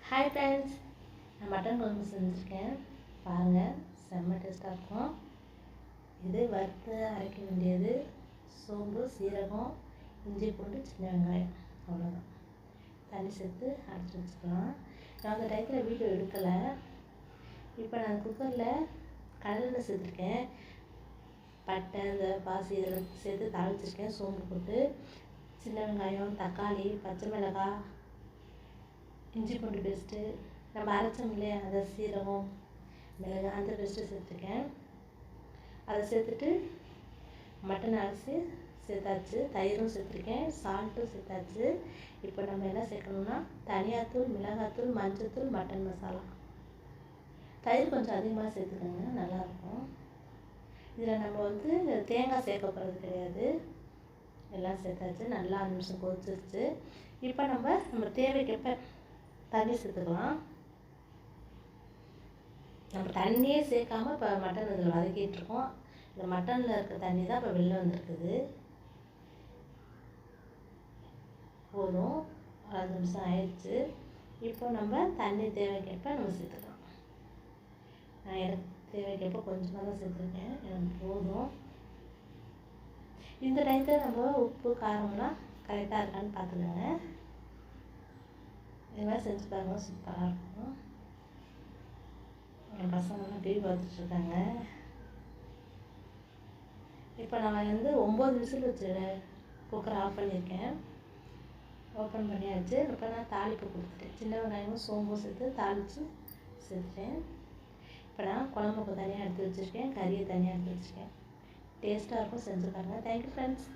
Hi friends, நான் mutton குழம்பு செஞ்சுருக்கேன். பாருங்கள், செம்ம டேஸ்ட்டாக இருக்கும். இது வறுத்து அரைக்க வேண்டியது சோம்பு, சீரகம், இஞ்சி பூண்டு, சின்ன வெங்காயம், அவ்வளோதான். தண்ணி சேர்த்து அரைச்சி வச்சுக்கலாம். நான் அந்த டயத்தில் வீடியோ எடுக்கலை. இப்போ நான் குக்கரில் கடலெண்ணெய் சேர்த்துருக்கேன். பட்டை, இந்த பாசி இதெல்லாம் சேர்த்து தாளிச்சிருக்கேன். சோம்பு போட்டு சின்ன வெங்காயம், தக்காளி, பச்சை மிளகாய், இஞ்சி பூண்டு பேஸ்ட்டு, நம்ம அரைச்சோம் இல்லையா, அதை சீரகம், மிளகு, அந்த பேஸ்ட்டு சேர்த்துருக்கேன். அதை சேர்த்துட்டு மட்டன் அரிசி சேர்த்தாச்சு, தயிரும் சேர்த்துருக்கேன், சால்ட்டும் சேர்த்தாச்சு. இப்போ நம்ம என்ன சேர்க்கணும்னா தனியாத்தூள், மிளகாத்தூள், மஞ்சத்தூள், மட்டன் மசாலா. தயிர் கொஞ்சம் அதிகமாக சேர்த்துக்கோங்க, நல்லாயிருக்கும். இதில் நம்ம தேங்காய் சேர்க்க போகிறது கிடையாது. எல்லாம் சேர்த்தாச்சு, நல்லா 5 நிமிஷம் கொதிச்சிருச்சு. இப்போ நம்ம தேவைக்கேற்ப தண்ணி சேர்த்துக்கலாம். நம்ம தண்ணியே சேர்க்காமல் இப்போ மட்டன் இதில் வதக்கிட்டுருக்கோம். இந்த மட்டனில் இருக்க தண்ணி தான் இப்போ வெளில வந்துருக்குது. போதும், 5 நிமிஷம் ஆயிடுச்சு. இப்போ நம்ம தண்ணி தேவைக்கேற்ப நம்ம சேர்த்துக்கலாம். நான் எனக்கு தேவைக்கேற்ப கொஞ்சமாக தான் சேர்த்துருக்கேன், எனக்கு போதும். இந்த டயத்தில் நம்ம உப்பு காரம்லாம் கரெக்டாக இருக்கான்னு பார்த்துக்கோங்க. இது மாதிரி செஞ்சு பாருங்க, சூப்பராக இருக்கும். என் பசங்கள்லாம் டிவி பார்த்துட்ருக்காங்க. இப்போ நான் 9 விசில் வச்சு குக்கரை ஆஃப் பண்ணியிருக்கேன். ஓப்பன் பண்ணியாச்சு. இப்போ நான் தாளிப்பு கொடுத்துட்டேன். சின்ன வெங்காயமும் சோம்பும் சேர்த்து தாளித்து சேர்த்துட்டேன். இப்போ நான் குழம்புக்கு தனியாக எடுத்து வச்சுருக்கேன், கறியை தனியாக எடுத்து வச்சுருக்கேன். டேஸ்ட்டாக இருக்கும், செஞ்சு பாருங்கள். Thank you friends.